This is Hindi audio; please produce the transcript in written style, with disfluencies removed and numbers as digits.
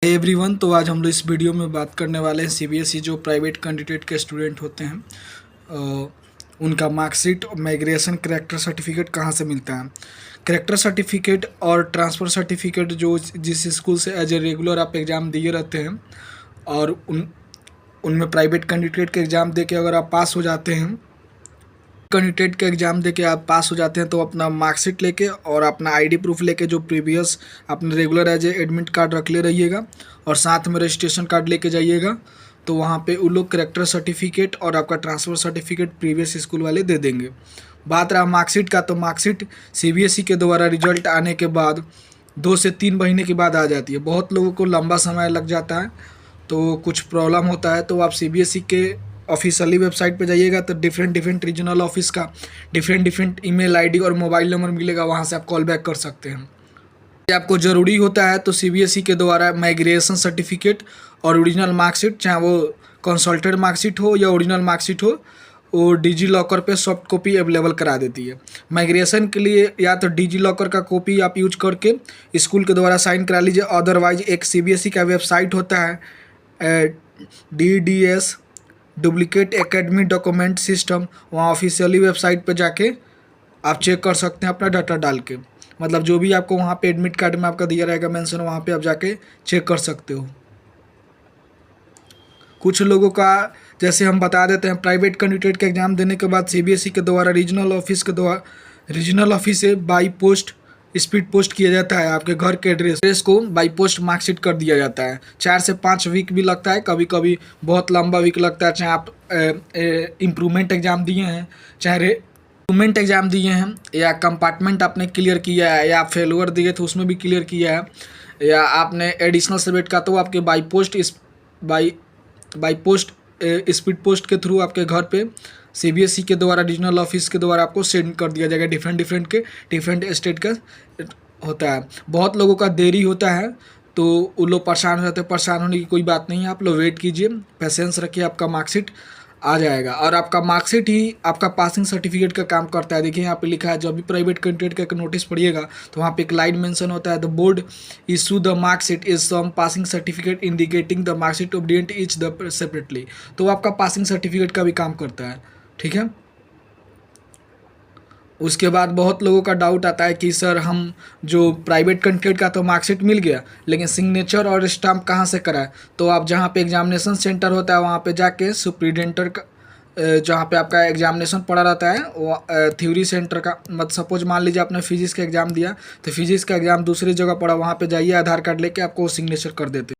एवरीवन, तो आज हम लोग इस वीडियो में बात करने वाले हैं सीबीएसई जो प्राइवेट कैंडिडेट के स्टूडेंट होते हैं उनका मार्कशीट और माइग्रेशन करेक्टर सर्टिफिकेट कहाँ से मिलता है। करेक्टर सर्टिफिकेट और ट्रांसफ़र सर्टिफिकेट जो जिस स्कूल से एज ए रेगुलर आप एग्ज़ाम दिए रहते हैं और उनमें प्राइवेट कैंडिडेट के एग्ज़ाम दे के अगर आप पास हो जाते हैं, कैंडिडेट के एग्ज़ाम देके आप पास हो जाते हैं तो अपना मार्कशीट लेके और अपना आईडी प्रूफ लेके जो प्रीवियस अपने regular as a admit card रख ले रहिएगा और साथ में रजिस्ट्रेशन कार्ड लेके जाइएगा। तो वहाँ पे वो लोग करेक्टर सर्टिफिकेट और आपका ट्रांसफ़र सर्टिफिकेट प्रीवियस स्कूल वाले दे देंगे। बात रहा मार्कशीट का, तो मार्कशीट सीबीएसई के द्वारा रिजल्ट आने के बाद 2 से 3 महीने के बाद आ जाती है। बहुत लोगों को लंबा समय लग जाता है, तो कुछ प्रॉब्लम होता है। तो आप सीबीएसई के ऑफिशियली वेबसाइट पे जाइएगा तो डिफरेंट रीजनल ऑफिस का डिफरेंट ईमेल आईडी और मोबाइल नंबर मिलेगा, वहाँ से आप कॉल बैक कर सकते हैं। आपको ज़रूरी होता है तो सीबीएसई के द्वारा माइग्रेशन सर्टिफिकेट और ओरिजिनल मार्कशीट, चाहे वो कंसल्टेड मार्कशीट हो या ओरिजिनल मार्कशीट हो, वो डिजी लॉकर पर सॉफ्ट कॉपी अवेलेबल करा देती है। माइग्रेशन के लिए या तो डिजी लॉकर का कॉपी आप यूज करके स्कूल के द्वारा साइन करा लीजिए, अदरवाइज एक सीबीएसई का वेबसाइट होता है DDS duplicate academy document system, वहाँ ऑफिशियली वेबसाइट पे जाके आप चेक कर सकते हैं अपना डाटा डाल के। मतलब जो भी आपको वहाँ पे एडमिट कार्ड में आपका दिया रहेगा मेंशन, वहाँ पे आप जाके चेक कर सकते हो। कुछ लोगों का जैसे हम बता देते हैं, प्राइवेट कैंडिडेट के एग्ज़ाम देने के बाद सीबीएसई के द्वारा रीजनल ऑफिस से बाई पोस्ट स्पीड पोस्ट किया जाता है। आपके घर के एड्रेस को बाई पोस्ट मार्कशीट कर दिया जाता है। 4 से 5 वीक भी लगता है, कभी कभी बहुत लंबा वीक लगता है। चाहे आप इम्प्रूवमेंट एग्ज़ाम दिए हैं, चाहे इम्प्रूवमेंट एग्ज़ाम दिए हैं, या कंपार्टमेंट आपने क्लियर किया है, या आप फेलुअर दिए थे उसमें भी क्लियर किया है, या आपने एडिशनल सब्जेक्ट का, तो आपके बाई पोस्ट स्पीड पोस्ट के थ्रू आपके घर पे सीबीएसई के द्वारा रीजनल ऑफिस के द्वारा आपको सेंड कर दिया जाएगा। डिफरेंट स्टेट का होता है। बहुत लोगों का देरी होता है तो वो लोग परेशान हो जाते हैं। परेशान होने की कोई बात नहीं है, आप लोग वेट कीजिए, पेशेंस रखिए, आपका मार्कशीट आ जाएगा। और आपका मार्कशीट ही आपका पासिंग सर्टिफिकेट का काम करता है। देखिए यहाँ पे लिखा है, जब भी प्राइवेट कैंडिडेट का नोटिस पढ़िएगा तो वहाँ पे एक लाइन मेंशन होता है, the board issue the marksheet is sum passing certificate indicating the marksheet obtained each the separately. तो आपका पासिंग सर्टिफिकेट का भी काम करता है, ठीक है। उसके बाद बहुत लोगों का डाउट आता है कि सर हम जो प्राइवेट कैंडिडेट का तो मार्कशीट मिल गया, लेकिन सिग्नेचर और स्टाम्प कहाँ से कराएं। तो आप जहाँ पे एग्जामिनेशन सेंटर होता है वहाँ पे जाके सुप्रिटेंडेंट का जहाँ पे आपका एग्जामिनेशन पड़ा रहता है वो थ्योरी सेंटर का, मत सपोज मान लीजिए आपने फिजिक्स का एग्ज़ाम दिया तो फिजिक्स का एग्ज़ाम दूसरी जगह पड़ा, वहाँ पे जाइए, आधार कार्ड लेके आपको सिग्नेचर कर देते हैं।